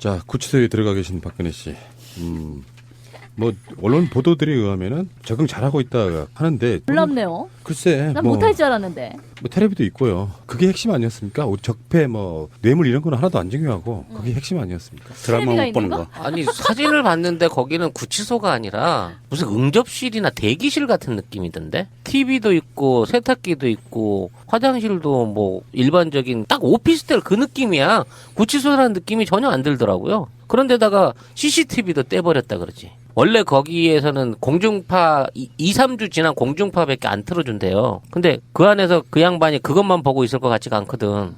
자, 구치소에 들어가 계신 박근혜 씨. 뭐 언론 보도들에 의하면은 적응 잘하고 있다 하는데 놀랍네요. 글쎄 난 뭐, 못할 줄 알았는데. 뭐 테레비도 있고요. 그게 핵심 아니었습니까? 우리 적폐 뭐 뇌물 이런 거는 하나도 안 중요하고 그게 핵심 아니었습니까? 드라마 테레비가 못 보는 있는 거. 아니 사진을 봤는데 거기는 구치소가 아니라 무슨 응접실이나 대기실 같은 느낌이던데. TV도 있고 세탁기도 있고 화장실도 뭐 일반적인 딱 오피스텔 그 느낌이야. 구치소라는 느낌이 전혀 안 들더라고요. 그런데다가 CCTV도 떼버렸다 그러지. 원래 거기에서는 공중파 2, 3주 지난 공중파밖에 안 틀어준대요. 근데 그 안에서 그 양반이 그것만 보고 있을 것 같지가 않거든.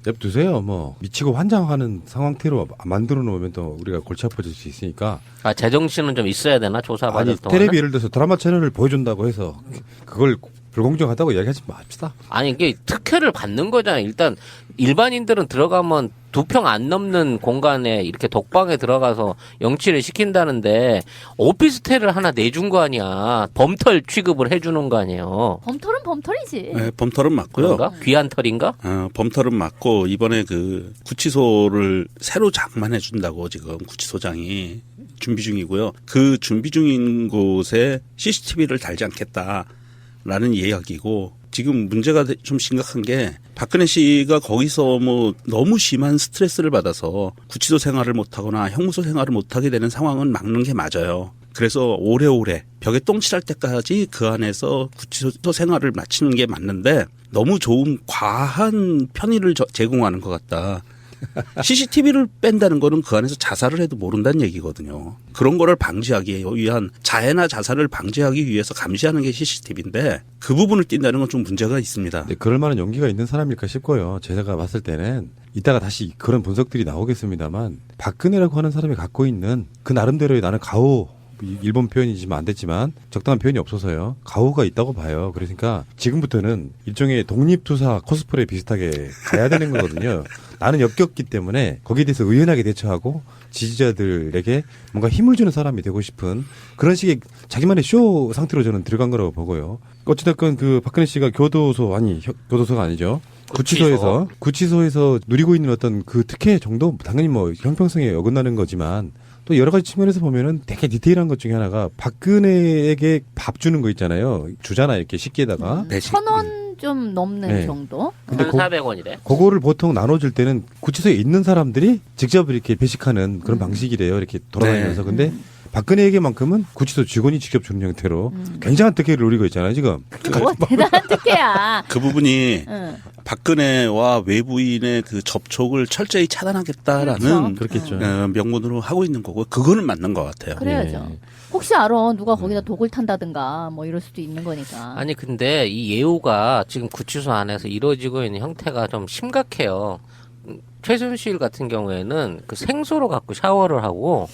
냅두세요. 뭐 미치고 환장하는 상황태로 만들어 놓으면 또 우리가 골치 아파질 수 있으니까. 아 제정신은 좀 있어야 되나 조사받을 아니 동안은? 테레비 예를 들어서 드라마 채널을 보여준다고 해서 그걸 불공정하다고 이야기하지 맙시다. 아니 이게 특혜를 받는 거잖아. 일단 일반인들은 들어가면 2평 안 넘는 공간에 이렇게 독방에 들어가서 영치를 시킨다는데 오피스텔을 하나 내준 거 아니야. 범털 취급을 해주는 거 아니에요. 범털은 범털이지. 네, 범털은 맞고요. 그런가? 귀한 털인가? 범털은 맞고 이번에 그 구치소를 새로 장만해 준다고 지금 구치소장이 준비 중이고요. 그 준비 중인 곳에 CCTV를 달지 않겠다라는 이야기고 지금 문제가 좀 심각한 게 박근혜 씨가 거기서 뭐 너무 심한 스트레스를 받아서 구치소 생활을 못하거나 형무소 생활을 못하게 되는 상황은 막는 게 맞아요. 그래서 오래오래 벽에 똥칠할 때까지 그 안에서 구치소 생활을 마치는 게 맞는데 너무 좋은 과한 편의를 제공하는 것 같다. CCTV를 뺀다는 거는 그 안에서 자살을 해도 모른다는 얘기거든요. 그런 거를 방지하기 위한 자해나 자살을 방지하기 위해서 감시하는 게 CCTV인데 그 부분을 띈다는 건 좀 문제가 있습니다. 네, 그럴 만한 용기가 있는 사람일까 싶고요. 제가 봤을 때는 이따가 다시 그런 분석들이 나오겠습니다만 박근혜라고 하는 사람이 갖고 있는 그 나름대로의 나는 가오 일본 표현이지만 안 됐지만 적당한 표현이 없어서요. 가오가 있다고 봐요. 그러니까 지금부터는 일종의 독립투사 코스프레 비슷하게 가야 되는 거거든요. 나는 역겹기 때문에 거기에 대해서 의연하게 대처하고 지지자들에게 뭔가 힘을 주는 사람이 되고 싶은 그런 식의 자기만의 쇼 상태로 저는 들어간 거라고 보고요. 어찌됐건 그 박근혜 씨가 교도소가 아니죠. 구치소에서 누리고 있는 어떤 그 특혜 정도 당연히 뭐 형평성에 어긋나는 거지만 또 여러 가지 측면에서 보면은 되게 디테일한 것 중에 하나가 박근혜에게 밥 주는 거 있잖아요. 주잖아 이렇게 식기에다가. 1,000원 좀 넘는 네. 정도? 근데 1,400원이래. 그거를 보통 나눠줄 때는 구치소에 있는 사람들이 직접 이렇게 배식하는 그런 방식이래요. 이렇게 돌아다니면서. 네. 근데 박근혜에게만큼은 구치소 직원이 직접 주는 형태로 굉장한 특혜를 누리고 있잖아요, 지금. 뭐 대단한 특혜야. 그 부분이 응. 박근혜와 외부인의 그 접촉을 철저히 차단하겠다라는 그렇겠죠. 명분으로 하고 있는 거고 그거는 맞는 것 같아요. 그래야죠. 예. 혹시 알아 누가 거기다 독을 탄다든가 뭐 이럴 수도 있는 거니까. 아니 근데 이 예우가 지금 구치소 안에서 이루어지고 있는 형태가 좀 심각해요. 최순실 같은 경우에는 그 생수로 갖고 샤워를 하고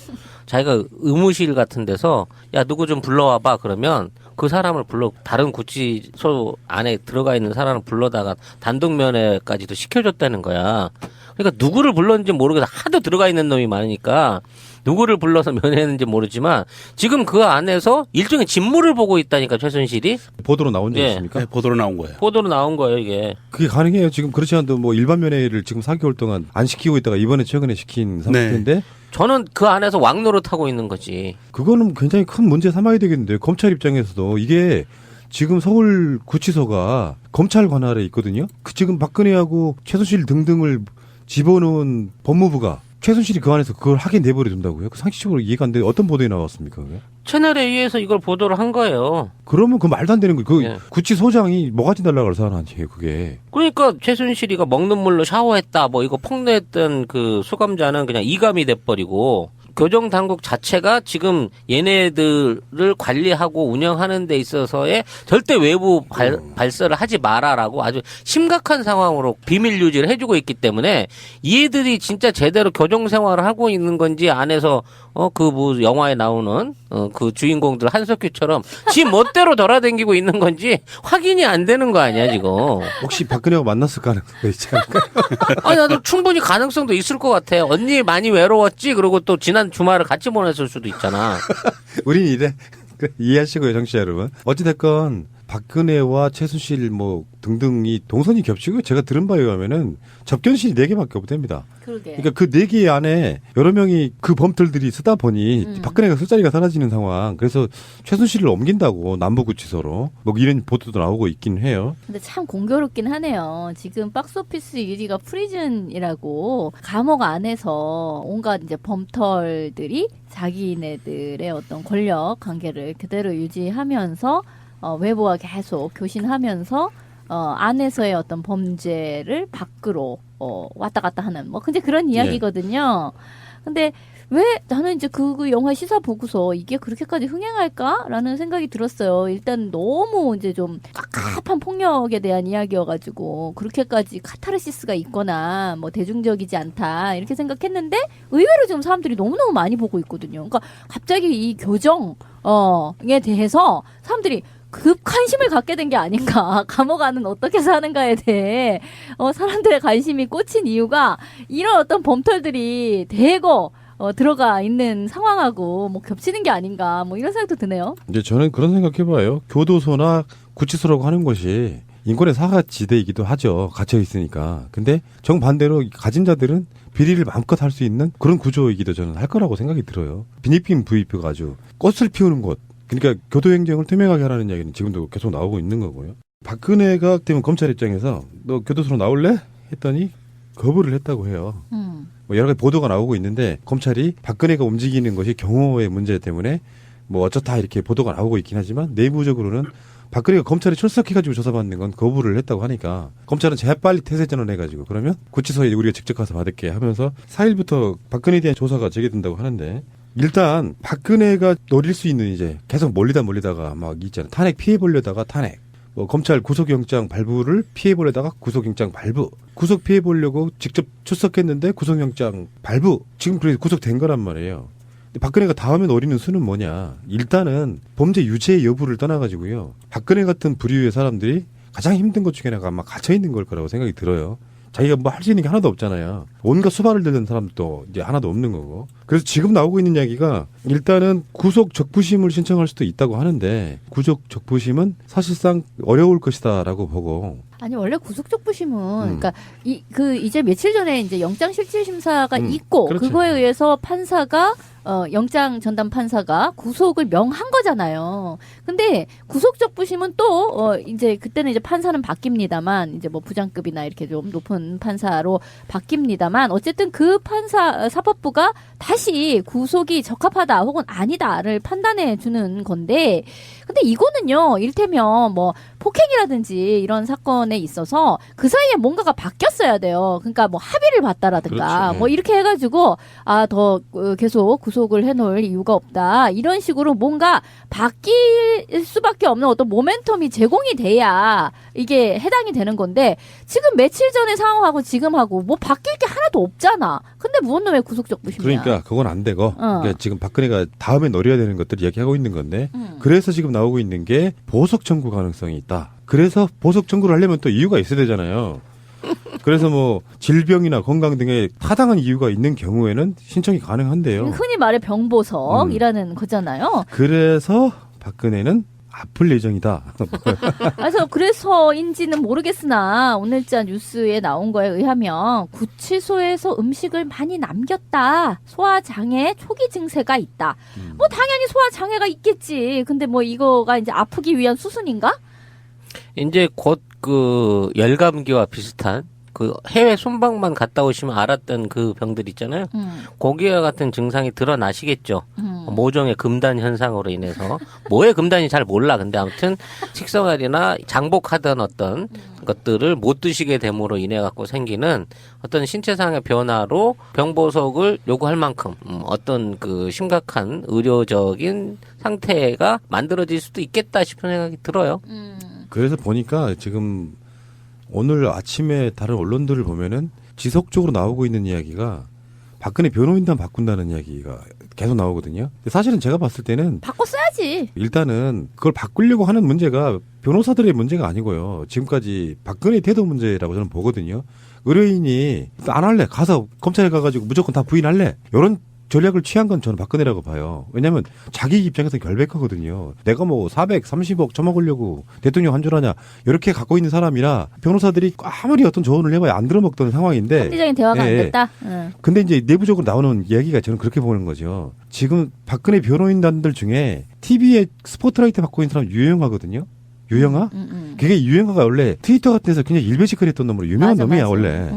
자기가 의무실 같은 데서 야 누구 좀 불러와봐 그러면 그 사람을 다른 구치소 안에 들어가 있는 사람을 불러다가 단독 면회까지도 시켜줬다는 거야. 그러니까 누구를 불렀는지 모르겠어. 하도 들어가 있는 놈이 많으니까 누구를 불러서 면회했는지 모르지만 지금 그 안에서 일종의 직무를 보고 있다니까 최순실이. 보도로 나온 적 예. 있습니까? 네, 보도로 나온 거예요. 보도로 나온 거예요 이게. 그게 가능해요. 지금 그렇지 않아도 뭐 일반 면회를 지금 4개월 동안 안 시키고 있다가 이번에 최근에 시킨 상태인데 저는 그 안에서 왕노릇 하고 있는 거지. 그거는 굉장히 큰 문제 삼아야 되겠는데 검찰 입장에서도 이게 지금 서울 구치소가 검찰 관할에 있거든요. 그 지금 박근혜하고 최순실 등등을 집어넣은 법무부가 최순실이 그 안에서 그걸 하게 내버려 둔다고요? 상식적으로 이해가 안 돼. 어떤 보도에 나왔습니까? 그게? 채널에 의해서 이걸 보도를 한 거예요. 그러면 그 말도 안 되는 거예요. 그 예. 구치소장이 뭐가지 달라고 할 사람 아니에요, 그게. 그러니까 최순실이가 먹는 물로 샤워했다 뭐 이거 폭로했던 그 수감자는 그냥 이감이 돼버리고 교정 당국 자체가 지금 얘네들을 관리하고 운영하는 데 있어서의 절대 외부 발설을 하지 마라라고 아주 심각한 상황으로 비밀 유지를 해주고 있기 때문에 얘들이 진짜 제대로 교정 생활을 하고 있는 건지 안에서 그 뭐 영화에 나오는 그 주인공들 한석규처럼 지 멋대로 돌아다니고 있는 건지 확인이 안 되는 거 아니야 지금. 혹시 박근혜와 만났을 가능성이 있지 않을까요? 아니 나도 충분히 가능성도 있을 것 같아. 언니 많이 외로웠지? 그리고 또 지난 주말을 같이 보냈을 수도 있잖아. 우린 이래. 이해하시고요, 정치 여러분. 어찌됐건 박근혜와 최순실 뭐 등등이 동선이 겹치고 제가 들은 바에 의하면은 접견실이 4개밖에 없답니다. 그러게. 그러니까 그 4개 안에 여러 명이 그 범털들이 쓰다 보니 박근혜가 술자리가 사라지는 상황. 그래서 최순실을 옮긴다고 남부구치소로 뭐 이런 보도도 나오고 있긴 해요. 근데 참 공교롭긴 하네요. 지금 박스오피스 1위가 프리즌이라고 감옥 안에서 온갖 이제 범털들이 자기네들의 어떤 권력 관계를 그대로 유지하면서 외부와 계속 교신하면서 안에서의 어떤 범죄를 밖으로 왔다 갔다 하는 뭐 근데 그런 이야기거든요. 근데 왜 나는 이제 그 영화 시사 보고서 이게 그렇게까지 흥행할까라는 생각이 들었어요. 일단 너무 이제 좀 깝깝한 폭력에 대한 이야기여가지고 그렇게까지 카타르시스가 있거나 뭐 대중적이지 않다 이렇게 생각했는데 의외로 지금 사람들이 너무너무 많이 보고 있거든요. 그러니까 갑자기 이 교정에 대해서 사람들이 급 관심을 갖게 된 게 아닌가. 감옥 안은 어떻게 사는가에 대해 사람들의 관심이 꽂힌 이유가 이런 어떤 범털들이 대거 들어가 있는 상황하고 뭐 겹치는 게 아닌가 뭐 이런 생각도 드네요. 이제 저는 그런 생각해봐요. 교도소나 구치소라고 하는 것이 인권의 사각지대이기도 하죠. 갇혀 있으니까. 근데 정반대로 가진 자들은 비리를 마음껏 할 수 있는 그런 구조이기도 저는 할 거라고 생각이 들어요. 빈입빈 부입혀가 아주 꽃을 피우는 곳. 그러니까 교도행정을 투명하게 하라는 이야기는 지금도 계속 나오고 있는 거고요. 박근혜가 되면 검찰 입장에서 너 교도소로 나올래? 했더니 거부를 했다고 해요. 뭐 여러 가지 보도가 나오고 있는데 검찰이 박근혜가 움직이는 것이 경호의 문제 때문에 뭐 어쩌다 이렇게 보도가 나오고 있긴 하지만 내부적으로는 박근혜가 검찰에 출석해가지고 조사받는 건 거부를 했다고 하니까 검찰은 재빨리 태세전환 해가지고 그러면 구치소에 우리가 직접 가서 받을게 하면서 4일부터 박근혜에 대한 조사가 재개된다고 하는데 일단 박근혜가 노릴 수 있는 이제 계속 몰리다가 막 있잖아요. 탄핵 피해 보려다가 탄핵. 뭐 검찰 구속영장 발부를 피해 보려다가 구속영장 발부. 구속 피해 보려고 직접 출석했는데 구속영장 발부. 지금 그래서 구속된 거란 말이에요. 근데 박근혜가 다음에 노리는 수는 뭐냐. 일단은 범죄 유죄 여부를 떠나가지고요. 박근혜 같은 부류의 사람들이 가장 힘든 것 중에 하나가 아마 갇혀 있는 걸 거라고 생각이 들어요. 자기가 뭐 할 수 있는 게 하나도 없잖아요. 온갖 수발을 들는 사람도 이제 하나도 없는 거고. 그래서 지금 나오고 있는 이야기가 일단은 구속 적부심을 신청할 수도 있다고 하는데 구속 적부심은 사실상 어려울 것이다라고 보고. 아니 원래 구속적부심은 그러니까 이제 며칠 전에 이제 영장실질심사가 있고 그렇죠. 그거에 의해서 판사가 영장 전담 판사가 구속을 명한 거잖아요. 근데 구속적부심은 또 이제 그때는 이제 판사는 바뀝니다만 이제 뭐 부장급이나 이렇게 좀 높은 판사로 바뀝니다만 어쨌든 그 판사 사법부가 다시 구속이 적합하다 혹은 아니다를 판단해 주는 건데 근데 이거는요 일테면 뭐 폭행이라든지 이런 사건에 있어서 그 사이에 뭔가가 바뀌었어야 돼요. 그러니까 뭐 합의를 봤다라든가 그렇죠. 뭐 이렇게 해가지고 더 계속 구속을 해놓을 이유가 없다. 이런 식으로 뭔가 바뀔 수밖에 없는 어떤 모멘텀이 제공이 돼야 이게 해당이 되는 건데 지금 며칠 전의 상황하고 지금하고 뭐 바뀔 게 하나도 없잖아. 근데 무슨 놈의 구속적부심이야. 그러니까 그건 안 되고 그러니까 지금 박근혜가 다음에 노려야 되는 것들을 이야기하고 있는 건데 그래서 지금 나오고 있는 게 보석 청구 가능성이 있다. 그래서 보석 청구를 하려면 또 이유가 있어야 되잖아요. 그래서 뭐 질병이나 건강 등의 타당한 이유가 있는 경우에는 신청이 가능한데요. 흔히 말해 병보석이라는 거잖아요. 그래서 박근혜는 아플 예정이다. 그래서인지는 모르겠으나 오늘자 뉴스에 나온 거에 의하면 구치소에서 음식을 많이 남겼다. 소화장애 초기 증세가 있다. 뭐 당연히 소화장애가 있겠지. 근데 뭐 이거가 이제 아프기 위한 수순인가? 이제 곧 그 열감기와 비슷한 그 해외 순방만 갔다 오시면 알았던 그 병들 있잖아요. 거기와 같은 증상이 드러나시겠죠. 모종의 금단 현상으로 인해서 뭐의 금단이 잘 몰라. 근데 아무튼 식생활이나 장복하던 어떤 것들을 못 드시게 됨으로 인해 갖고 생기는 어떤 신체상의 변화로 병보석을 요구할 만큼 어떤 그 심각한 의료적인 상태가 만들어질 수도 있겠다 싶은 생각이 들어요. 그래서 보니까 지금 오늘 아침에 다른 언론들을 보면은 지속적으로 나오고 있는 이야기가 박근혜 변호인단 바꾼다는 이야기가 계속 나오거든요. 근데 사실은 제가 봤을 때는 바꿔 써야지. 일단은 그걸 바꾸려고 하는 문제가 변호사들의 문제가 아니고요. 지금까지 박근혜 태도 문제라고 저는 보거든요. 의뢰인이 안 할래. 가서 검찰에 가가지고 무조건 다 부인할래. 이런 전략을 취한 건 저는 박근혜라고 봐요. 왜냐하면 자기 입장에서 결백하거든요. 내가 뭐 430억 처먹으려고 대통령 한 줄 아냐 이렇게 갖고 있는 사람이라 변호사들이 아무리 어떤 조언을 해봐야 안 들어먹던 상황인데 합리적인 대화가 안 예, 예. 됐다. 응. 근데 이제 내부적으로 나오는 이야기가 저는 그렇게 보는 거죠. 지금 박근혜 변호인단들 중에 TV에 스포트라이트 받고 있는 사람 유영하거든요. 유영아? 그게 유영아가 원래 트위터 같은 데서 굉장히 일베시컬했던 놈으로 유명한 맞아, 놈이야 맞아. 원래.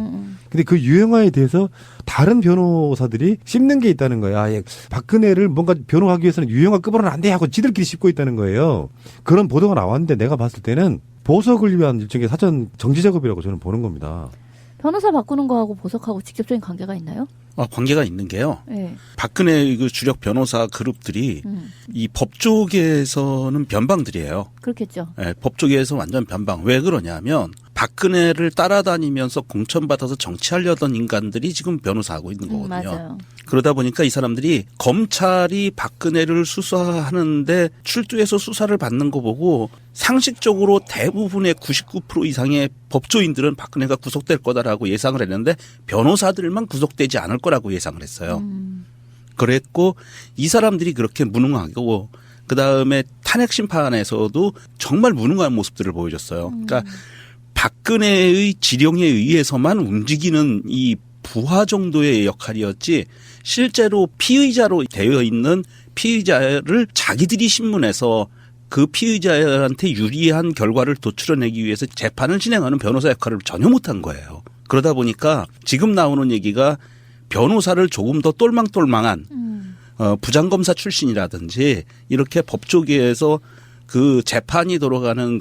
근데 그 유영아에 대해서 다른 변호사들이 씹는 게 있다는 거야. 아, 박근혜를 뭔가 변호하기 위해서는 유영아 급으로는 안 돼 하고 지들끼리 씹고 있다는 거예요. 그런 보도가 나왔는데 내가 봤을 때는 보석을 위한 일종의 사전 정지 작업이라고 저는 보는 겁니다. 변호사 바꾸는 거하고 보석하고 직접적인 관계가 있나요? 관계가 있는 게요. 네. 박근혜 그 주력 변호사 그룹들이 이 법조계에서는 변방들이에요. 그렇겠죠. 예, 법조계에서 완전 변방. 왜 그러냐면 박근혜를 따라다니면서 공천받아서 정치하려던 인간들이 지금 변호사하고 있는 거거든요. 맞아요. 그러다 보니까 이 사람들이 검찰이 박근혜를 수사하는데 출두해서 수사를 받는 거 보고 상식적으로 대부분의 99% 이상의 법조인들은 박근혜가 구속될 거다라고 예상을 했는데 변호사들만 구속되지 않을 거라고 예상을 했어요. 그랬고 이 사람들이 그렇게 무능하고 그다음에 탄핵 심판에서도 정말 무능한 모습들을 보여줬어요. 그러니까 박근혜의 지령에 의해서만 움직이는 이 부하 정도의 역할이었지 실제로 피의자로 되어 있는 피의자를 자기들이 신문에서 그 피의자한테 유리한 결과를 도출해내기 위해서 재판을 진행하는 변호사 역할을 전혀 못한 거예요. 그러다 보니까 지금 나오는 얘기가 변호사를 조금 더 똘망똘망한 부장검사 출신이라든지 이렇게 법조계에서 그 재판이 돌아가는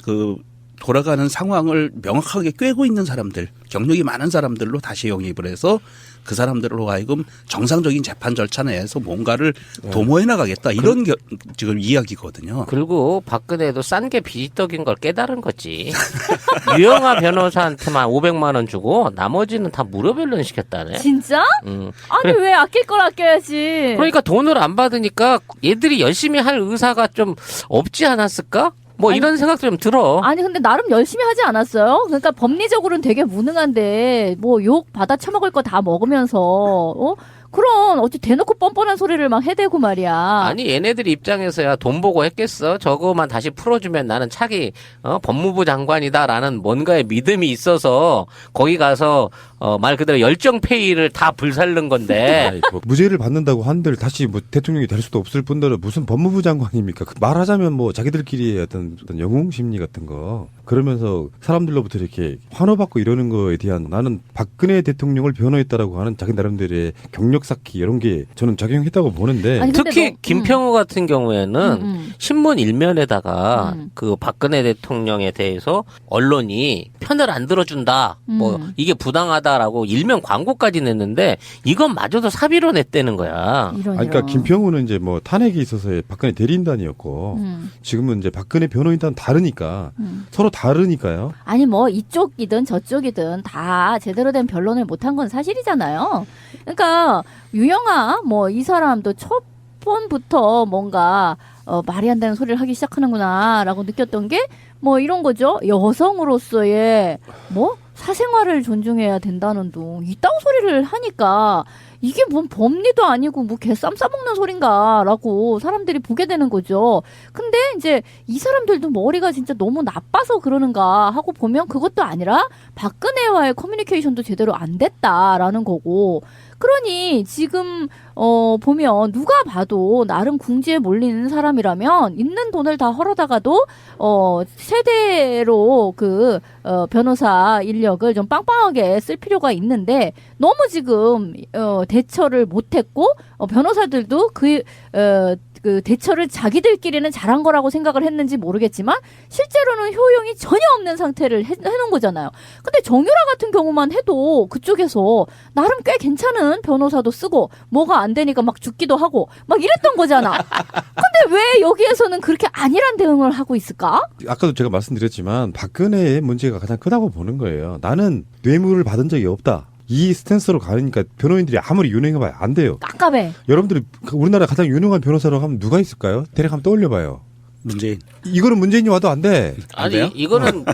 상황을 명확하게 꿰고 있는 사람들, 경력이 많은 사람들로 다시 영입을 해서 그 사람들로 하여금 정상적인 재판 절차 내에서 뭔가를 도모해 나가겠다 이런 지금 이야기거든요. 그리고 박근혜도 싼 게 비지떡인 걸 깨달은 거지. 유영아 변호사한테만 500만 원 주고 나머지는 다 무료 변론 시켰다네. 진짜? 아니 그래. 왜 아낄 걸 아껴야지. 그러니까 돈을 안 받으니까 얘들이 열심히 할 의사가 좀 없지 않았을까? 뭐 아니, 이런 생각도 좀 들어. 아니 근데 나름 열심히 하지 않았어요? 그러니까 법리적으로는 되게 무능한데 뭐 욕 받아 처먹을 거 다 먹으면서 그런 어찌 대놓고 뻔뻔한 소리를 막 해대고 말이야. 아니 얘네들 입장에서야 돈 보고 했겠어. 저거만 다시 풀어주면 나는 차기 법무부 장관이다라는 뭔가의 믿음이 있어서 거기 가서 말 그대로 열정페이를 다 불살른 건데. 뭐 무죄를 받는다고 한들 다시 뭐 대통령이 될 수도 없을 뿐더러 무슨 법무부 장관입니까? 말하자면 뭐 자기들끼리의 어떤 영웅 심리 같은 거 그러면서 사람들로부터 이렇게 환호받고 이러는 거에 대한 나는 박근혜 대통령을 변호했다라고 하는 자기 나름대로의 경력 쌓기 이런 게 저는 작용했다고 보는데 아니, 근데 특히 너- 김평호 같은 경우에는 신문 일면에다가 음. 그 박근혜 대통령에 대해서 언론이 편을 안 들어준다. 뭐 이게 부당하다라고 일면 광고까지 냈는데 이건 마저도 사비로 냈다는 거야. 이런 그러니까 김평우는 이제 뭐 탄핵에 있어서의 박근혜 대리인단이었고 지금은 이제 박근혜 변호인단 다르니까 서로 다르니까요. 아니 뭐 이쪽이든 저쪽이든 다 제대로 된 변론을 못한 건 사실이잖아요. 그러니까 유영아 뭐 이 사람도 첫 번부터 뭔가 말이 안 되는 소리를 하기 시작하는구나라고 느꼈던 게 뭐 이런 거죠. 여성으로서의 뭐 사생활을 존중해야 된다는 둥 이딴 소리를 하니까 이게 뭔 법리도 아니고 뭐 개쌈 싸먹는 소린가라고 사람들이 보게 되는 거죠. 근데 이제 이 사람들도 머리가 진짜 너무 나빠서 그러는가 하고 보면 그것도 아니라 박근혜와의 커뮤니케이션도 제대로 안 됐다라는 거고. 그러니 지금 보면 누가 봐도 나름 궁지에 몰리는 사람이라면 있는 돈을 다 헐어다가도 세대로 그 변호사 인력을 좀 빵빵하게 쓸 필요가 있는데 너무 지금 대처를 못했고 변호사들도 그 대처를 자기들끼리는 잘한 거라고 생각을 했는지 모르겠지만 실제로는 효용이 전혀 없는 상태를 해놓은 거잖아요. 근데 정유라 같은 경우만 해도 그쪽에서 나름 꽤 괜찮은 변호사도 쓰고 뭐가 안 되니까 막 죽기도 하고 막 이랬던 거잖아. 근데 왜 여기에서는 그렇게 안일한 대응을 하고 있을까? 아까도 제가 말씀드렸지만 박근혜의 문제가 가장 크다고 보는 거예요. 나는 뇌물을 받은 적이 없다. 이 스탠스로 가니까 변호인들이 아무리 유능해봐야 안 돼요. 깝깝해. 여러분들이 우리나라 가장 유능한 변호사라고 하면 누가 있을까요? 대략 한번 떠올려봐요. 문재인. 이거는 문재인이 와도 안 돼. 아니 돼요? 이거는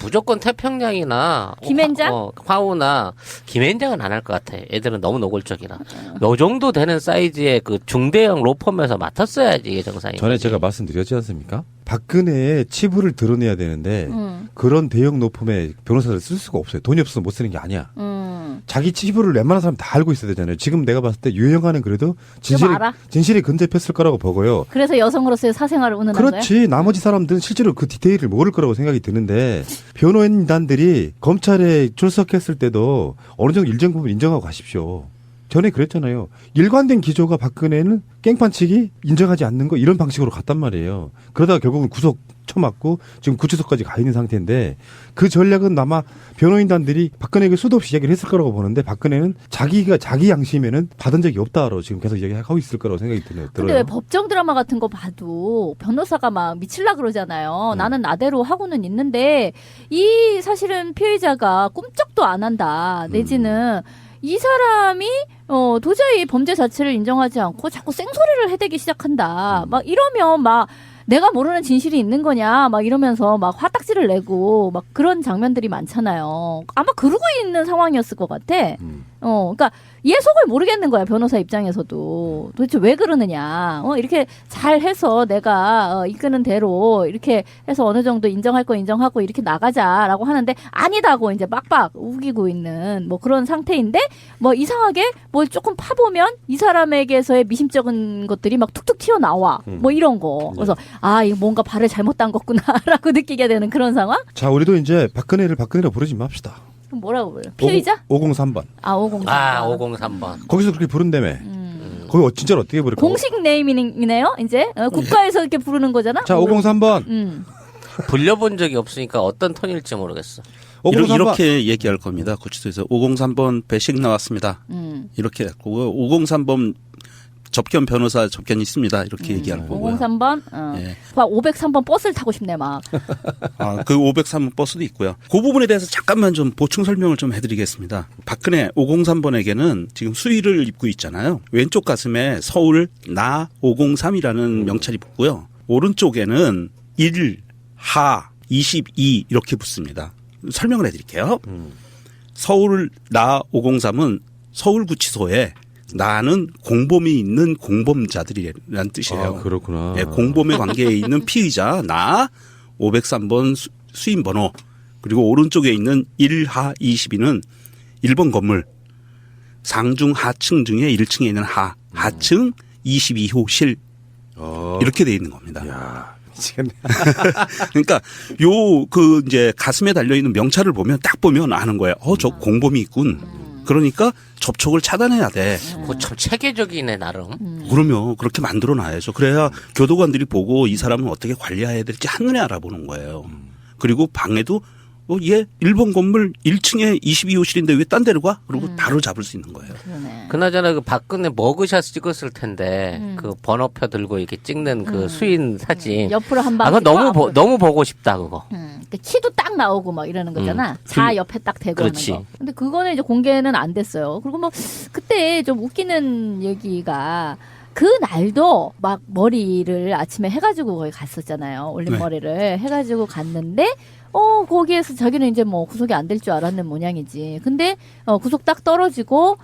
무조건 태평양이나 김앤장? 화우나 김앤장은 안 할 것 같아. 애들은 너무 노골적이라. 요 정도 되는 사이즈의 그 중대형 로펌에서 맡았어야지 이게 정상이. 전에 제가 말씀드렸지 않습니까? 박근혜의 치부를 드러내야 되는데 그런 대형 로펌에 변호사를 쓸 수가 없어요. 돈이 없어서 못 쓰는 게 아니야. 자기 치부를 웬만한 사람 다 알고 있어야 되잖아요. 지금 내가 봤을 때 유영아는 그래도 알아? 진실이 근접했을 거라고 보고요. 그래서 여성으로서의 사생활을 운운한 거예요? 그렇지. 나머지 사람들은 실제로 그 디테일을 모를 거라고 생각이 드는데 변호인단들이 검찰에 출석했을 때도 어느 정도 일정 부분 인정하고 가십시오. 전에 그랬잖아요. 일관된 기조가 박근혜는 깽판치기 인정하지 않는 거 이런 방식으로 갔단 말이에요. 그러다가 결국은 구속 쳐맞고 지금 구치소까지 가 있는 상태인데 그 전략은 아마 변호인단들이 박근혜에게 수도 없이 이야기를 했을 거라고 보는데 박근혜는 자기가 자기 양심에는 받은 적이 없다로 지금 계속 이야기하고 있을 거라고 생각이 들어요. 근데 왜 법정 드라마 같은 거 봐도 변호사가 막 미칠라 그러잖아요. 나는 나대로 하고는 있는데 이 사실은 피해자가 꿈쩍도 안 한다. 내지는 이 사람이 도저히 범죄 자체를 인정하지 않고 자꾸 쌩소리를 해대기 시작한다. 막 이러면 막 내가 모르는 진실이 있는 거냐 막 이러면서 막 화딱지를 내고 막 그런 장면들이 많잖아요. 아마 그러고 있는 상황이었을 것 같아. 그러니까 얘 속을 모르겠는 거야 변호사 입장에서도. 도대체 왜 그러느냐. 이렇게 잘 해서 내가 이끄는 대로 이렇게 해서 어느 정도 인정할 거 인정하고 이렇게 나가자라고 하는데 아니다고 이제 빡빡 우기고 있는 뭐 그런 상태인데 뭐 이상하게 뭘 조금 파보면 이 사람에게서의 미심쩍은 것들이 막 툭툭 튀어나와. 뭐 이런 거. 그래서 아 이거 뭔가 발을 잘못 딴 거구나라고 느끼게 되는 그런 상황? 자, 우리도 이제 박근혜를 박근혜로 부르지 맙시다. 그럼 뭐라고 불러요? 피의자? 503번. 아 503. 아 503번. 거기서 그렇게 부른다며. 거기 진짜로 어떻게 부를까? 공식 네이밍이네요. 이제 국가에서 이렇게 부르는 거잖아. 자, 503번. 불려본 적이 없으니까 어떤 톤일지 모르겠어. 503번. 이렇게 얘기할 겁니다. 구치소에서 503번 배식 나왔습니다. 이렇게 했고 503번 접견 변호사 접견 있습니다. 이렇게 얘기할 거고요. 503번. 예. 막 503번 버스를 타고 싶네 막. 그 503번 버스도 있고요. 그 부분에 대해서 잠깐만 좀 보충 설명을 좀 해드리겠습니다. 박근혜 503번에게는 지금 수의를 입고 있잖아요. 왼쪽 가슴에 서울 나 503이라는 명찰이 붙고요. 오른쪽에는 1, 하, 22 이렇게 붙습니다. 설명을 해드릴게요. 서울 나 503은 서울구치소에 나는 공범이 있는 공범자들이라는 뜻이에요. 아, 그렇구나. 네, 공범의 관계에 있는 피의자 나 503번 수임 번호 그리고 오른쪽에 있는 1하 22는 1번 건물 상중 하층 중에 1층에 있는 하층 22호실 이렇게 돼 있는 겁니다. 야, 미치겠네. 그러니까 이제 가슴에 달려 있는 명찰을 보면 딱 보면 아는 거예요. 저 공범이 있군. 그러니까 접촉을 차단해야 돼. 그거 참 체계적이네 나름. 그러면 그렇게 만들어 놔야죠. 그래야 교도관들이 보고 이 사람은 어떻게 관리해야 될지 한눈에 알아보는 거예요. 그리고 방에도 얘 1번 건물 1층에 22호실인데 왜 딴 데로 가? 그리고 바로 잡을 수 있는 거예요. 그러네. 그나저나 그 박근혜 머그샷 찍었을 텐데 그 번호표 들고 이렇게 찍는 그 수인 사진. 옆으로 한 방. 아, 그거 너무 보고 싶다 그거. 그 키도 딱 나오고 막 이러는 거잖아. 자 옆에 딱 대고 그렇지. 하는 거. 근데 그거는 이제 공개는 안 됐어요. 그리고 뭐 그때 좀 웃기는 얘기가 그 날도 막 머리를 아침에 해가지고 거기 갔었잖아요. 올린 네. 머리를 해가지고 갔는데 거기에서 자기는 이제 뭐 구속이 안 될 줄 알았는 모양이지. 근데 구속 딱 떨어지고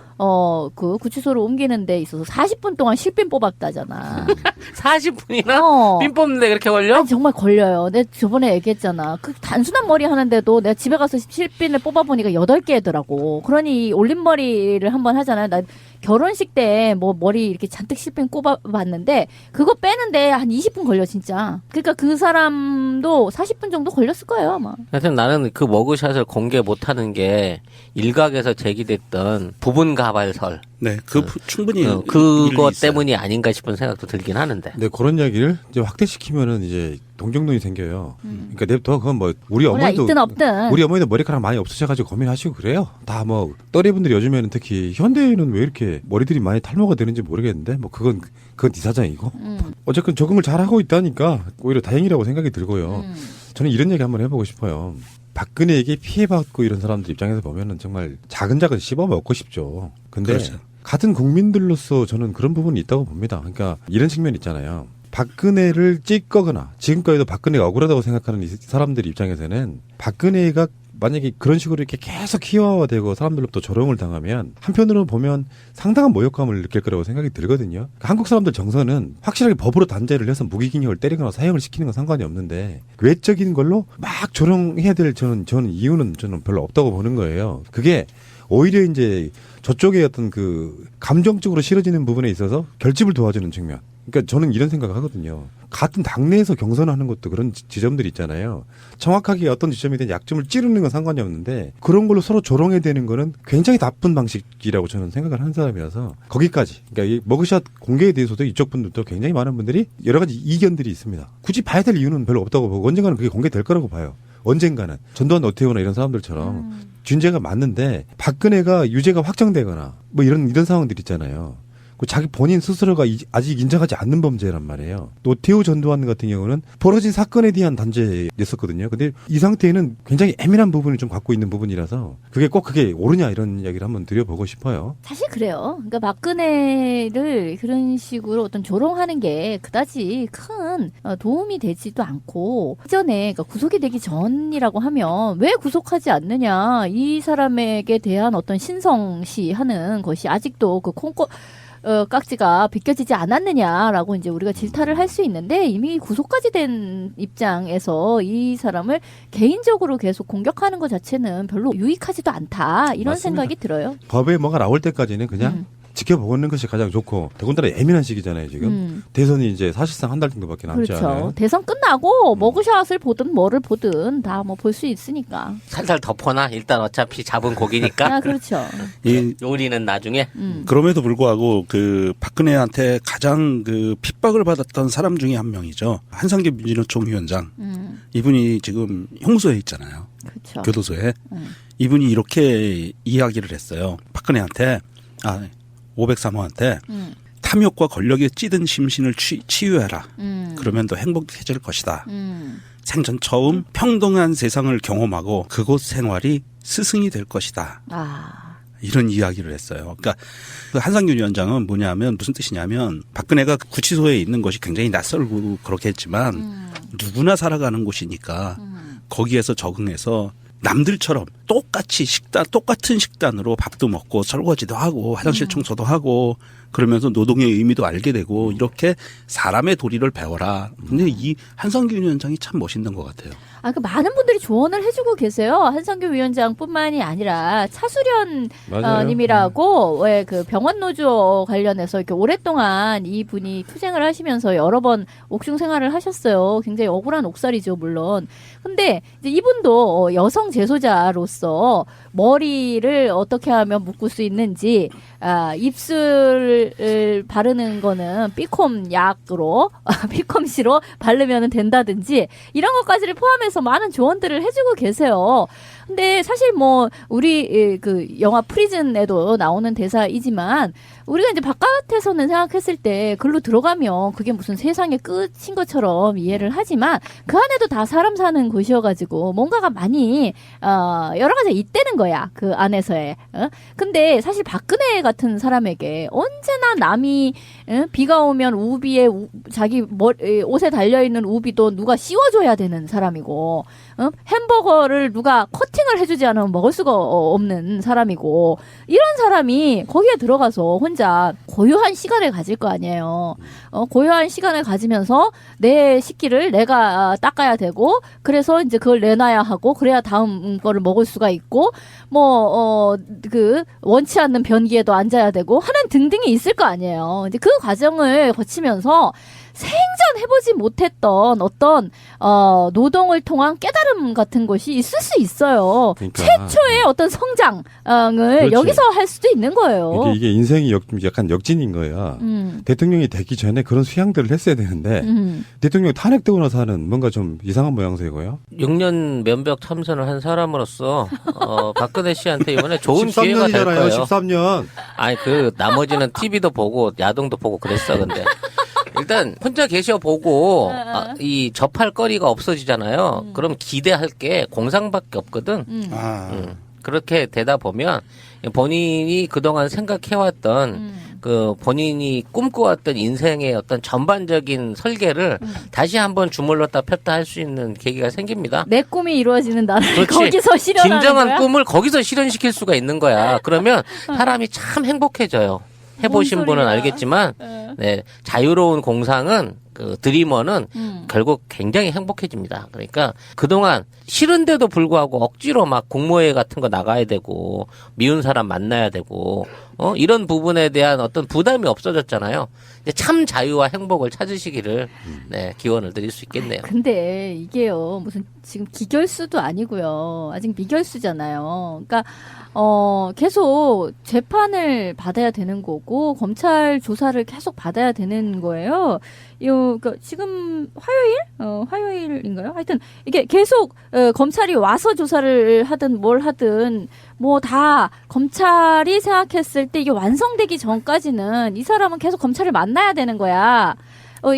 그 구치소로 옮기는 데 있어서 40분 동안 실빈 뽑았다잖아. 40분이나 핀 뽑는데 그렇게 걸려? 아니, 정말 걸려요. 내가 저번에 얘기했잖아. 그 단순한 머리 하는데도 내가 집에 가서 실빈을 뽑아보니까 8개더라고. 그러니 올린 머리를 한번 하잖아요. 나 결혼식 때 뭐 머리 이렇게 잔뜩 실빈 꼽아봤는데 그거 빼는데 한 20분 걸려 진짜. 그러니까 그 사람도 40분 정도 걸렸을 거예요 아마. 하여튼 나는 그 머그샷을 공개 못하는 게 일각에서 제기됐던 부분 가발설. 네, 충분히 그거 일리 있어요. 때문이 아닌가 싶은 생각도 들긴 하는데. 네, 그런 이야기를 이제 확대시키면은 이제 동정론이 생겨요. 그러니까 냅둬 그건 뭐 우리 몰라, 어머니도 있든 없든. 우리 어머니도 머리카락 많이 없으셔가지고 고민하시고 그래요. 다 뭐 또래분들이 요즘에는 특히 현대에는 왜 이렇게 머리들이 많이 탈모가 되는지 모르겠는데 뭐 그건 네 사정이고 어쨌든 적응을 잘 하고 있다니까 오히려 다행이라고 생각이 들고요. 저는 이런 얘기 한번 해보고 싶어요. 박근혜에게 피해받고 이런 사람들 입장에서 보면은 정말 작은 씹어 먹고 싶죠. 근데 그렇죠. 같은 국민들로서 저는 그런 부분이 있다고 봅니다. 그러니까 이런 측면 있잖아요. 박근혜를 찍거나 지금까지도 박근혜가 억울하다고 생각하는 이 사람들 입장에서는 박근혜가 만약에 그런 식으로 이렇게 계속 희화화되고 사람들로부터 조롱을 당하면 한편으로 보면 상당한 모욕감을 느낄 거라고 생각이 들거든요. 한국 사람들 정서는 확실하게 법으로 단죄를 해서 무기징역을 때리거나 사형을 시키는 건 상관이 없는데 외적인 걸로 막 조롱해야 될 저는 이유는 저는 별로 없다고 보는 거예요. 그게 오히려 이제 저쪽에 어떤 그 감정적으로 싫어지는 부분에 있어서 결집을 도와주는 측면. 그러니까 저는 이런 생각을 하거든요. 같은 당내에서 경선하는 것도 그런 지점들이 있잖아요. 정확하게 어떤 지점이든 약점을 찌르는 건 상관이 없는데 그런 걸로 서로 조롱해야 되는 거는 굉장히 나쁜 방식이라고 저는 생각을 하는 사람이라서 거기까지. 그러니까 이 머그샷 공개에 대해서도 이쪽 분들도 굉장히 많은 분들이 여러 가지 이견들이 있습니다. 굳이 봐야 될 이유는 별로 없다고 보고 언젠가는 그게 공개될 거라고 봐요. 언젠가는. 전두환 오태훈이나 이런 사람들처럼 준재가 맞는데 박근혜가 유죄가 확정되거나 뭐 이런 상황들 있잖아요. 자기 본인 스스로가 아직 인정하지 않는 범죄란 말이에요. 노태우 전두환 같은 경우는 벌어진 사건에 대한 단죄였었거든요. 근데 이 상태에는 굉장히 예민한 부분을 좀 갖고 있는 부분이라서 그게 꼭 그게 옳으냐 이런 이야기를 한번 드려보고 싶어요. 사실 그래요. 그러니까 박근혜를 그런 식으로 어떤 조롱하는 게 그다지 큰 도움이 되지도 않고 이전에 그러니까 구속이 되기 전이라고 하면 왜 구속하지 않느냐 이 사람에게 대한 어떤 신성시하는 것이 아직도 그 깍지가 벗겨지지 않았느냐라고 이제 우리가 질타를 할 수 있는데 이미 구속까지 된 입장에서 이 사람을 개인적으로 계속 공격하는 것 자체는 별로 유익하지도 않다 이런 맞습니다. 생각이 들어요. 법에 뭐가 나올 때까지는 그냥 지켜보는 것이 가장 좋고 더군다나 예민한 시기잖아요 지금. 대선이 이제 사실상 한 달 정도밖에 남지 그렇죠. 않아요. 대선 끝나고 머그샷을 보든 뭐를 보든 다 뭐 볼 수 있으니까. 살살 덮어놔. 일단 어차피 잡은 고기니까. 아 그렇죠. 요리는 나중에. 그럼에도 불구하고 그 박근혜한테 가장 그 핍박을 받았던 사람 중에 한 명이죠. 한상규 민주노총 위원장. 이분이 지금 형소에 있잖아요. 그렇죠. 교도소에. 이분이 이렇게 이야기를 했어요. 박근혜한테 503호한테 탐욕과 권력에 찌든 심신을 치유해라. 그러면 더 행복해질 것이다. 생전 처음 평등한 세상을 경험하고 그곳 생활이 스승이 될 것이다. 이런 이야기를 했어요. 그러니까 그 한상균 위원장은 뭐냐면 무슨 뜻이냐면 박근혜가 구치소에 있는 것이 굉장히 낯설고 그렇게 했지만 누구나 살아가는 곳이니까 거기에서 적응해서 남들처럼 똑같은 식단으로 밥도 먹고 설거지도 하고 화장실 청소도 하고 그러면서 노동의 의미도 알게 되고 이렇게 사람의 도리를 배워라. 근데 이 한상균 위원장이 참 멋있는 것 같아요. 그 많은 분들이 조언을 해주고 계세요. 한상규 위원장뿐만이 아니라 차수련 님이라고 왜 그 병원 노조 관련해서 이렇게 오랫동안 이 분이 투쟁을 하시면서 여러 번 옥중 생활을 하셨어요. 굉장히 억울한 옥살이죠, 물론. 근데 이제 이분도 여성 재소자로서 머리를 어떻게 하면 묶을 수 있는지 입술을 바르는 거는 삐콤 약으로 삐콤씨로 바르면 된다든지 이런 것까지를 포함해서 많은 조언들을 해주고 계세요. 근데 사실 뭐 우리 그 영화 프리즌에도 나오는 대사이지만 우리가 이제 바깥에서는 생각했을 때 글로 들어가면 그게 무슨 세상의 끝인 것처럼 이해를 하지만 그 안에도 다 사람 사는 곳이어가지고 뭔가가 많이 여러 가지 있다는 거야 그 안에서의. 근데 사실 박근혜 같은 사람에게 언제나 남이 비가 오면 우비에 자기 옷에 달려 있는 우비도 누가 씌워줘야 되는 사람이고 햄버거를 누가 커팅을 해주지 않으면 먹을 수가 없는 사람이고 이런 사람이 거기에 들어가서 혼자 고요한 시간을 가질 거 아니에요. 고요한 시간을 가지면서 내 식기를 내가 닦아야 되고 그래서 이제 그걸 내놔야 하고 그래야 다음 거를 먹을 수가 있고 그 원치 않는 변기에도 앉아야 되고 하는 등등이 있을 거 아니에요. 이제 그 과정을 거치면서 생전 해보지 못했던 어떤 노동을 통한 깨달음 같은 것이 있을 수 있어요. 그러니까. 최초의 어떤 성장을 그렇지. 여기서 할 수도 있는 거예요. 이게 인생이 약간 역진인 거야. 대통령이 되기 전에 그런 수양들을 했어야 되는데 대통령이 탄핵되고 나서 하는 뭔가 좀 이상한 모양새고요. 6년 면벽 참선을 한 사람으로서 박근혜 씨한테 이번에 좋은 기회가 될 13년이잖아요. 거예요. 13년. 아니 그 나머지는 TV도 보고 야동도 보고 그랬어 근데 일단 혼자 계셔 보고 이 접할 거리가 없어지잖아요. 그럼 기대할 게 공상밖에 없거든. 그렇게 되다 보면 본인이 그동안 생각해왔던 그 본인이 꿈꿔왔던 인생의 어떤 전반적인 설계를 다시 한번 주물렀다 폈다 할 수 있는 계기가 생깁니다. 내 꿈이 이루어지는 나라를 그렇지. 거기서 실현하는 진정한 거야? 꿈을 거기서 실현시킬 수가 있는 거야. 그러면 사람이 참 행복해져요. 해보신 뭔 분은 소리야. 알겠지만, 네, 자유로운 공상은 그 드리머는 결국 굉장히 행복해집니다. 그러니까 그동안 싫은데도 불구하고 억지로 막 공모회 같은 거 나가야 되고 미운 사람 만나야 되고 이런 부분에 대한 어떤 부담이 없어졌잖아요. 이제 참 자유와 행복을 찾으시기를 네, 기원을 드릴 수 있겠네요. 근데 이게요, 무슨 지금 기결수도 아니고요. 아직 미결수잖아요. 그러니까, 계속 재판을 받아야 되는 거고, 검찰 조사를 계속 받아야 되는 거예요. 그러니까 지금 화요일인가요? 하여튼, 이게 계속, 검찰이 와서 조사를 하든 뭘 하든, 뭐 다 검찰이 생각했을 때 이게 완성되기 전까지는 이 사람은 계속 검찰을 만나야 되는 거야.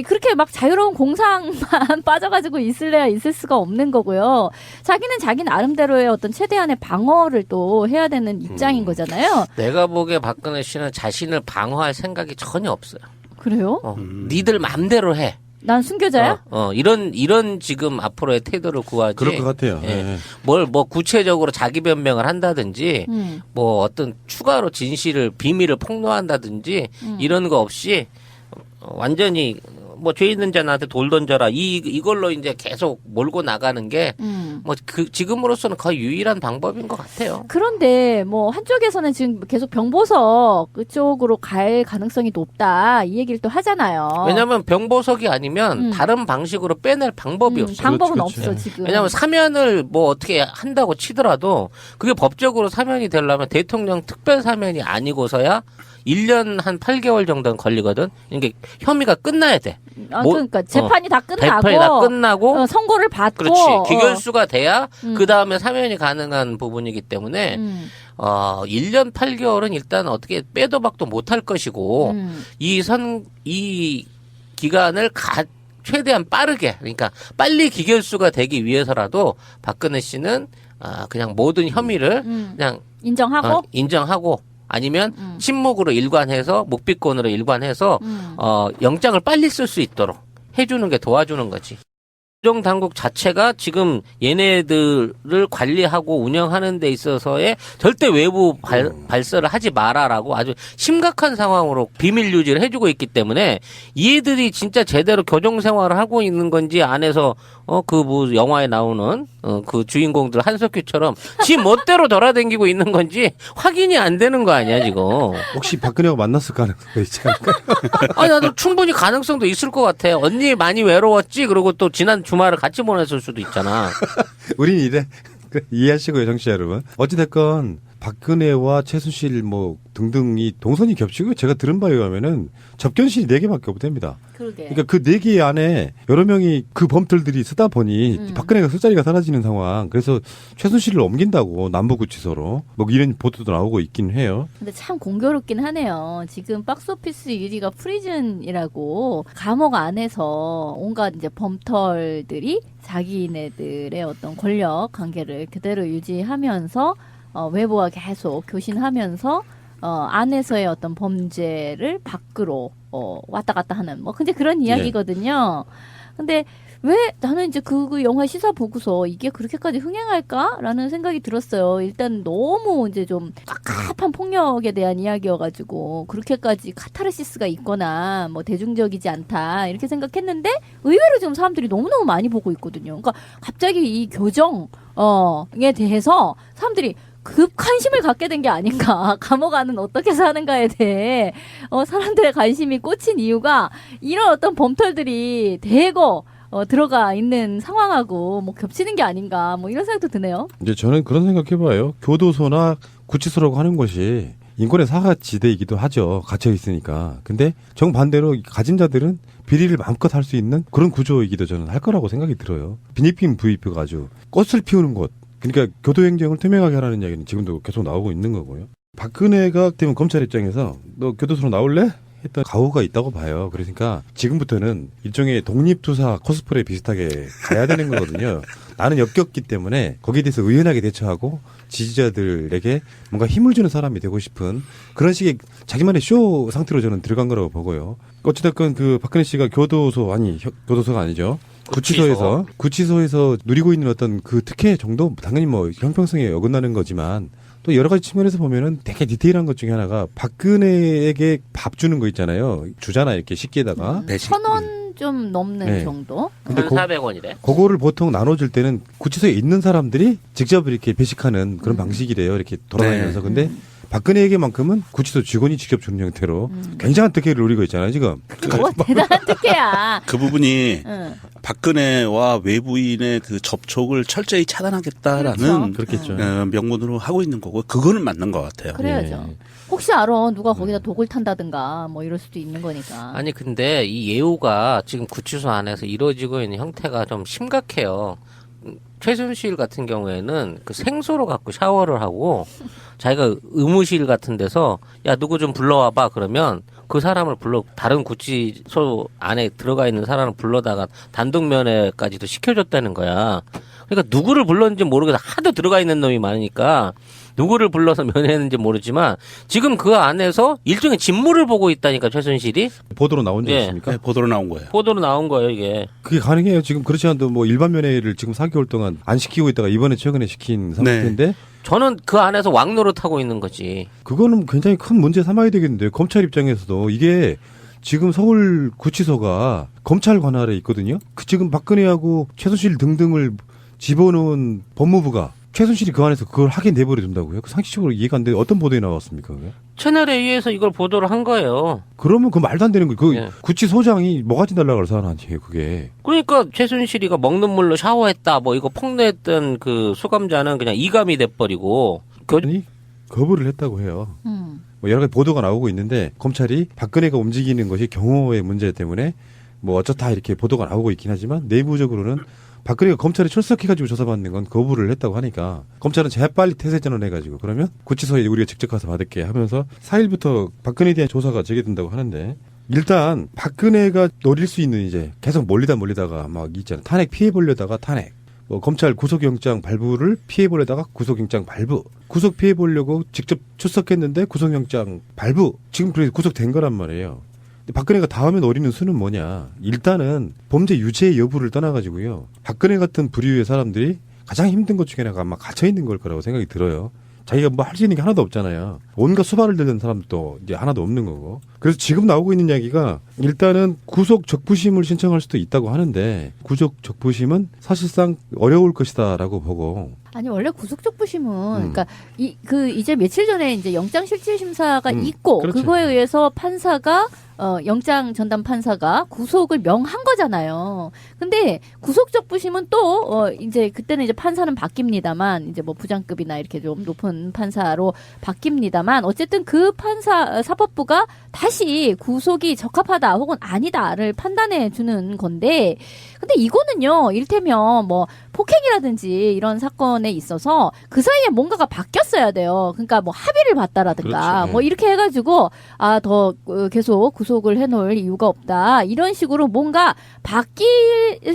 그렇게 막 자유로운 공상만 빠져가지고 있을래야 있을 수가 없는 거고요. 자기는 자기 나름대로의 어떤 최대한의 방어를 또 해야 되는 입장인 거잖아요. 내가 보기에 박근혜 씨는 자신을 방어할 생각이 전혀 없어요. 그래요? 니들 맘대로 해. 난 순교자야? 이런 지금 앞으로의 태도를 구하지. 그럴 것 같아요. 예. 예. 뭐 구체적으로 자기 변명을 한다든지, 뭐 어떤 추가로 비밀을 폭로한다든지, 이런 거 없이, 완전히, 뭐 죄 있는 자한테 돌 던져라. 이걸로 이제 계속 몰고 나가는 게, 지금으로서는 거의 유일한 방법인 것 같아요. 그런데 뭐 한쪽에서는 지금 계속 병보석 그쪽으로 갈 가능성이 높다 이 얘기를 또 하잖아요. 왜냐면 병보석이 아니면 다른 방식으로 빼낼 방법이 없어요. 방법은 그렇지, 그렇지. 없어 지금. 왜냐하면 사면을 뭐 어떻게 한다고 치더라도 그게 법적으로 사면이 되려면 대통령 특별 사면이 아니고서야 1년 한 8개월 정도는 걸리거든. 이게 혐의가 끝나야 돼. 그러니까 재판이 다 끝나고, 재판이 다 끝나고 선고를 받고, 그렇지. 기결수가 돼야 그 다음에 사면이 가능한 부분이기 때문에 1년 8개월은 일단 어떻게 빼도 박도 못할 것이고 이 기간을 최대한 빠르게, 그러니까 빨리 기결수가 되기 위해서라도 박근혜 씨는 그냥 모든 혐의를 그냥 인정하고 아니면 침묵으로 일관해서 묵비권으로 일관해서 영장을 빨리 쓸 수 있도록 해주는 게 도와주는 거지. 국정당국 자체가 지금 얘네들을 관리하고 운영하는 데 있어서의 절대 외부 발설을 하지 마라라고 아주 심각한 상황으로 비밀 유지를 해주고 있기 때문에 얘들이 진짜 제대로 교정 생활을 하고 있는 건지 안에서 뭐 영화에 나오는 그 주인공들 한석규처럼 지 멋대로 돌아다니고 있는 건지 확인이 안 되는 거 아니야 지금. 혹시 박근혜가 만났을 가능성이 있지 않을까요? 아니 나도 충분히 가능성도 있을 것 같아. 언니 많이 외로웠지? 그리고 또 지난 주말을 같이 보냈을 수도 있잖아. 우린 이래. 이해하시고요, 정치 여러분. 어찌됐건 박근혜와 최순실 뭐 등등이 동선이 겹치고 제가 들은 바에 의하면은 접견실이 4개밖에 없답니다. 그러게. 그러니까 그 4개 안에 여러 명이 그 범들들이 쓰다 보니 박근혜가 술자리가 사라지는 상황. 그래서 최순실을 옮긴다고 남부구치소로 뭐 이런 보도도 나오고 있긴 해요. 근데 참 공교롭긴 하네요. 지금 박스오피스 1위가 프리즌이라고 감옥 안에서 온갖 이제 범털들이 자기네들의 어떤 권력 관계를 그대로 유지하면서 외부와 계속 교신하면서 안에서의 어떤 범죄를 밖으로 왔다 갔다 하는 뭐 근데 그런 이야기거든요. 근데 왜 나는 이제 그 영화 시사 보고서 이게 그렇게까지 흥행할까라는 생각이 들었어요. 일단 너무 이제 좀 깝깝한 폭력에 대한 이야기여가지고 그렇게까지 카타르시스가 있거나 뭐 대중적이지 않다 이렇게 생각했는데 의외로 지금 사람들이 너무너무 많이 보고 있거든요. 그러니까 갑자기 이 교정에 대해서 사람들이 급 관심을 갖게 된 게 아닌가. 감옥 안은 어떻게 사는가에 대해 사람들의 관심이 꽂힌 이유가 이런 어떤 범털들이 대거 들어가 있는 상황하고 뭐 겹치는 게 아닌가 뭐 이런 생각도 드네요. 이제 저는 그런 생각해봐요. 교도소나 구치소라고 하는 것이 인권의 사각지대이기도 하죠. 갇혀 있으니까. 근데 정반대로 가진 자들은 비리를 마음껏 할 수 있는 그런 구조이기도 저는 할 거라고 생각이 들어요. 빈입빈 부입혀가 아주 꽃을 피우는 곳. 그러니까 교도행정을 투명하게 하라는 이야기는 지금도 계속 나오고 있는 거고요. 박근혜가 되면 검찰 입장에서 너 교도소로 나올래? 했던 가오가 있다고 봐요. 그러니까 지금부터는 일종의 독립투사 코스프레 비슷하게 가야 되는 거거든요. 나는 역겹기 때문에 거기에 대해서 의연하게 대처하고 지지자들에게 뭔가 힘을 주는 사람이 되고 싶은 그런 식의 자기만의 쇼 상태로 저는 들어간 거라고 보고요. 어찌됐건 그 박근혜 씨가 교도소가 아니죠. 구치소에서 누리고 있는 어떤 그 특혜 정도 당연히 뭐 형평성에 어긋나는 거지만 또 여러 가지 측면에서 보면은 되게 디테일한 것 중에 하나가 박근혜에게 밥 주는 거 있잖아요. 주잖아 이렇게 식기에다가. 1,000원 좀 넘는 네. 정도? 근데 1,400원이래. 그거를 보통 나눠줄 때는 구치소에 있는 사람들이 직접 이렇게 배식하는 그런 방식이래요. 이렇게 돌아다니면서. 네. 근데 박근혜에게만큼은 구치소 직원이 직접 주는 형태로 굉장한 특혜를 누리고 있잖아요, 지금. 뭐 대단한 특혜야. 그 부분이 응. 박근혜와 외부인의 그 접촉을 철저히 차단하겠다라는 그렇겠죠. 명분으로 하고 있는 거고 그거는 맞는 것 같아요. 그래야죠. 예. 혹시 알아 누가 거기다 독을 탄다든가 뭐 이럴 수도 있는 거니까. 아니 근데 이 예우가 지금 구치소 안에서 이루어지고 있는 형태가 좀 심각해요. 최순실 같은 경우에는 그 생소로 갖고 샤워를 하고 자기가 의무실 같은 데서 야 누구 좀 불러와봐 그러면 그 사람을 다른 구치소 안에 들어가 있는 사람을 불러다가 단독 면회까지도 시켜줬다는 거야. 그러니까 누구를 불렀는지 모르겠어. 하도 들어가 있는 놈이 많으니까 누구를 불러서 면회했는지 모르지만 지금 그 안에서 일종의 직무를 보고 있다니까 최순실이. 보도로 나온 적 예. 있습니까? 네, 보도로 나온 거예요. 보도로 나온 거예요 이게. 그게 가능해요. 지금 그렇지 않아도 뭐 일반 면회를 지금 4개월 동안 안 시키고 있다가 이번에 최근에 시킨 상태인데 저는 그 안에서 왕노릇 하고 있는 거지. 그거는 굉장히 큰 문제 삼아야 되겠는데요. 검찰 입장에서도 이게 지금 서울 구치소가 검찰 관할에 있거든요. 그 지금 박근혜하고 최순실 등등을 집어넣은 법무부가 최순실이 그 안에서 그걸 하게 내버려 둔다고요? 그 상식적으로 이해가 안 돼. 어떤 보도에 나왔습니까? 그게? 채널에 의해서 이걸 보도를 한 거예요. 그러면 그 말도 안 되는 거예요. 그 예. 구치소장이 뭐가지 달라고 사람 아니에요, 그게. 그러니까 최순실이가 먹는 물로 샤워했다 뭐 이거 폭로했던 그 수감자는 그냥 이감이 돼버리고 아니, 거부를 했다고 해요. 뭐 여러 가지 보도가 나오고 있는데 검찰이 박근혜가 움직이는 것이 경호의 문제 때문에 뭐 어쩌다 이렇게 보도가 나오고 있긴 하지만 내부적으로는 박근혜가 검찰에 출석해가지고 조사받는 건 거부를 했다고 하니까 검찰은 재빨리 태세전환 해가지고 그러면 구치소에 우리가 직접 가서 받을게 하면서 4일부터 박근혜에 대한 조사가 재개된다고 하는데 일단 박근혜가 노릴 수 있는 이제 계속 몰리다가 막 있잖아요. 탄핵 피해보려다가 탄핵. 뭐 검찰 구속영장 발부를 피해보려다가 구속영장 발부. 구속 피해보려고 직접 출석했는데 구속영장 발부. 지금 그래서 구속된 거란 말이에요. 근데 박근혜가 다음에 노리는 수는 뭐냐. 일단은 범죄 유죄 여부를 떠나가지고요. 박근혜 같은 부류의 사람들이 가장 힘든 것 중에 하나가 아마 갇혀있는 걸 거라고 생각이 들어요. 자기가 뭐 할 수 있는 게 하나도 없잖아요. 온갖 수발을 들는 사람도 이제 하나도 없는 거고. 그래서 지금 나오고 있는 이야기가 일단은 구속 적부심을 신청할 수도 있다고 하는데 구속 적부심은 사실상 어려울 것이다라고 보고. 아니 원래 구속적부심은 그러니까 이제 며칠 전에 이제 영장실질심사가 있고 그렇죠. 그거에 의해서 판사가 영장 전담 판사가 구속을 명한 거잖아요. 근데 구속적부심은 또 이제 그때는 이제 판사는 바뀝니다만 이제 뭐 부장급이나 이렇게 좀 높은 판사로 바뀝니다만 어쨌든 그 판사 사법부가 다시 구속이 적합하다 혹은 아니다를 판단해 주는 건데 근데 이거는요 일테면 뭐 폭행이라든지 이런 사건에 있어서 그 사이에 뭔가가 바뀌었어야 돼요. 그러니까 뭐 합의를 봤다라든가 그렇죠. 뭐 이렇게 해가지고 더 계속 구속을 해놓을 이유가 없다 이런 식으로 뭔가 바뀔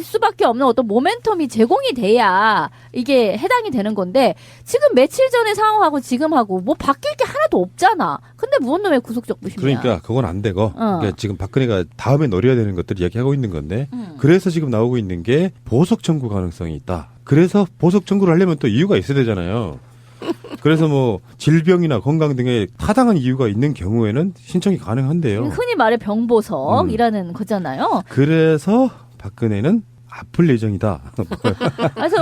수밖에 없는 어떤 모멘텀이 제공이 돼야 이게 해당이 되는 건데 지금 며칠 전의 상황하고 지금하고 뭐 바뀔 게 하나도 없잖아. 근데 무언 왜 구속적부심이야? 그러니까 그건 안 되고 그러니까 지금 박근혜가 다음에 노려야 되는 것들을 이야기하고 있는 건데 그래서 지금 나오고 있는 게 보석 청구 가능성이 있다. 그래서 보석 청구를 하려면 또 이유가 있어야 되잖아요. 그래서 뭐 질병이나 건강 등의 타당한 이유가 있는 경우에는 신청이 가능한데요. 흔히 말해 병보석이라는 거잖아요. 그래서 박근혜는 아플 예정이다.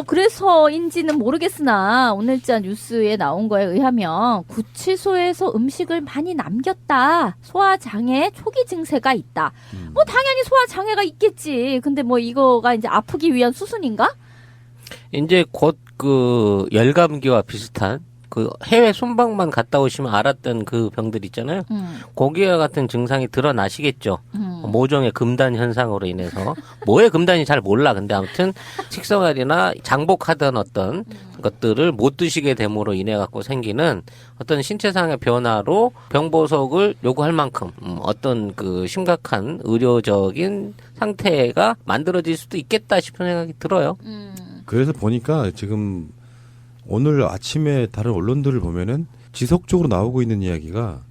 그래서인지는 모르겠으나 오늘자 뉴스에 나온 거에 의하면 구치소에서 음식을 많이 남겼다. 소화장애 초기 증세가 있다. 뭐 당연히 소화장애가 있겠지. 근데 뭐 이거가 이제 아프기 위한 수순인가? 이제 곧 그 열감기와 비슷한 그 해외 순방만 갔다 오시면 알았던 그 병들 있잖아요. 거기와 같은 증상이 드러나시겠죠. 모종의 금단 현상으로 인해서 뭐의 금단이 잘 몰라. 근데 아무튼 식생활이나 장복하던 어떤 것들을 못 드시게 됨으로 인해 갖고 생기는 어떤 신체상의 변화로 병보석을 요구할 만큼 어떤 그 심각한 의료적인 상태가 만들어질 수도 있겠다 싶은 생각이 들어요. 그래서 보니까 지금 오늘 아침에 다른 언론들을 보면은 지속적으로 나오고 있는 이야기가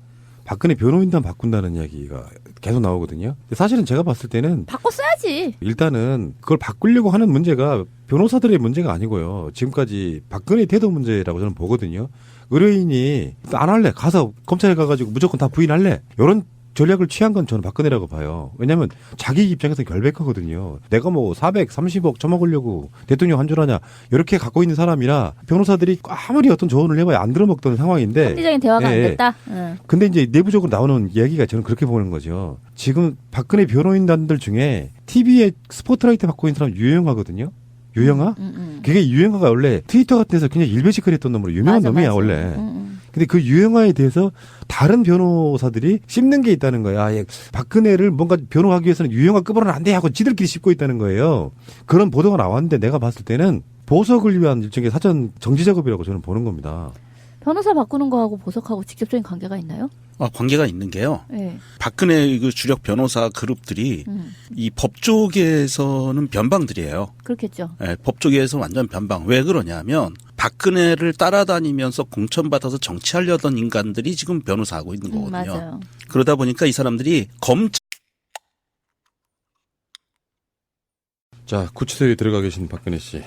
박근혜 변호인단 바꾼다는 이야기가 계속 나오거든요. 근데 사실은 제가 봤을 때는 바꿔 써야지. 일단은 그걸 바꾸려고 하는 문제가 변호사들의 문제가 아니고요. 지금까지 박근혜 태도 문제라고 저는 보거든요. 의뢰인이 안 할래. 가서 검찰에 가가지고 무조건 다 부인할래. 이런 전략을 취한 건 저는 박근혜라고 봐요. 왜냐하면 자기 입장에서 결백하거든요. 내가 뭐 430억 처먹으려고 대통령 한 줄 아냐 이렇게 갖고 있는 사람이라 변호사들이 아무리 어떤 조언을 해봐야 안 들어먹던 상황인데 합리적인 대화가 안 예, 예. 됐다. 응. 근데 이제 내부적으로 나오는 이야기가 저는 그렇게 보는 거죠. 지금 박근혜 변호인단들 중에 TV에 스포트라이트 받고 있는 사람 유영하거든요. 유영아? 그게 유영아가 원래 트위터 같은 데서 그냥 일베시컬했던 놈으로 유명한 맞아, 놈이야 맞아. 원래. 근데 그 유영아에 대해서 다른 변호사들이 씹는 게 있다는 거야. 아, 박근혜를 뭔가 변호하기 위해서는 유영아 급으로는 안 돼 하고 지들끼리 씹고 있다는 거예요. 그런 보도가 나왔는데 내가 봤을 때는 보석을 위한 일종의 사전 정지 작업이라고 저는 보는 겁니다. 변호사 바꾸는 거하고 보석하고 직접적인 관계가 있나요? 관계가 있는 게요. 네. 박근혜 그 주력 변호사 그룹들이 이 법조계에서는 변방들이에요. 그렇겠죠. 예, 법조계에서 완전 변방. 왜 그러냐면 박근혜를 따라다니면서 공천받아서 정치하려던 인간들이 지금 변호사하고 있는 거거든요. 맞아요. 그러다 보니까 이 사람들이 자, 구치소에 들어가 계신 박근혜 씨.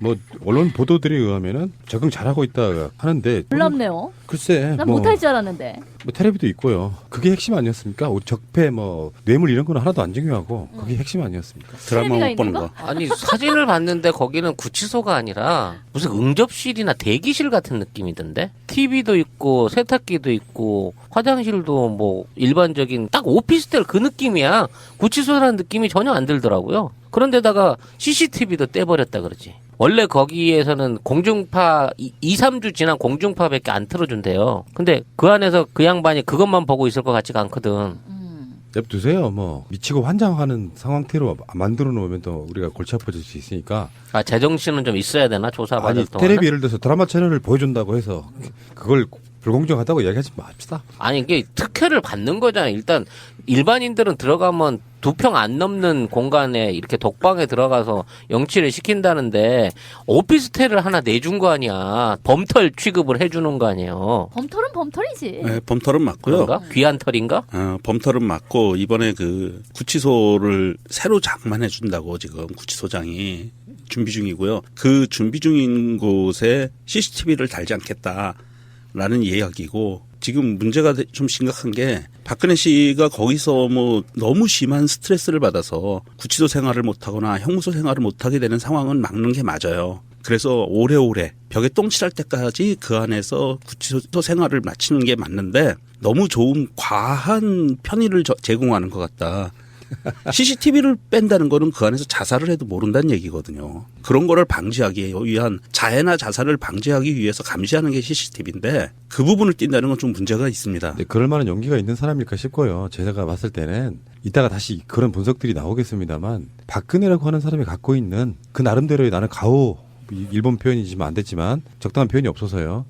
뭐 언론 보도들에 의하면은 적응 잘하고 있다 하는데 놀랍네요. 글쎄 난 뭐, 못할 줄 알았는데. 뭐 테레비도 있고요. 그게 핵심 아니었습니까? 우리 적폐 뭐 뇌물 이런 거는 하나도 안 중요하고 그게 핵심 아니었습니까? 드라마 테레비가 못 보는 있는 거. 아니 사진을 봤는데 거기는 구치소가 아니라 무슨 응접실이나 대기실 같은 느낌이던데. TV도 있고 세탁기도 있고 화장실도 뭐 일반적인 딱 오피스텔 그 느낌이야. 구치소라는 느낌이 전혀 안 들더라고요. 그런데다가 CCTV도 떼버렸다 그러지. 원래 거기에서는 공중파 2, 3주 지난 공중파밖에 안 틀어준대요. 근데 그 안에서 그 양반이 그것만 보고 있을 것 같지가 않거든. 냅두세요. 뭐 미치고 환장하는 상황태로 만들어 놓으면 또 우리가 골치 아파질 수 있으니까. 아, 제정신은 좀 있어야 되나? 조사받을 아니 동안은? 테레비 예를 들어서 드라마 채널을 보여준다고 해서 그걸 불공정하다고 이야기하지 맙시다. 아니 이게 특혜를 받는 거잖아. 일단 일반인들은 들어가면 2평 안 넘는 공간에 이렇게 독방에 들어가서 영치를 시킨다는데 오피스텔을 하나 내준 거 아니야. 범털 취급을 해주는 거 아니에요. 범털은 범털이지. 네, 범털은 맞고요. 그런가? 귀한 털인가? 범털은 맞고 이번에 그 구치소를 새로 장만해 준다고 지금 구치소장이 준비 중이고요. 그 준비 중인 곳에 CCTV를 달지 않겠다라는 이야기고 지금 문제가 좀 심각한 게 박근혜 씨가 거기서 뭐 너무 심한 스트레스를 받아서 구치소 생활을 못하거나 형무소 생활을 못하게 되는 상황은 막는 게 맞아요. 그래서 오래오래 벽에 똥칠할 때까지 그 안에서 구치소 생활을 마치는 게 맞는데 너무 좋은 과한 편의를 제공하는 것 같다. CCTV를 뺀다는 거는 그 안에서 자살을 해도 모른다는 얘기거든요. 그런 거를 방지하기 위한 자해나 자살을 방지하기 위해서 감시하는 게 CCTV인데 그 부분을 띈다는 건 좀 문제가 있습니다. 네, 그럴 만한 용기가 있는 사람일까 싶고요. 제가 봤을 때는 이따가 다시 그런 분석들이 나오겠습니다만 박근혜라고 하는 사람이 갖고 있는 그 나름대로의 나는 가오 일본 표현이지만 안 됐지만 적당한 표현이 없어서요.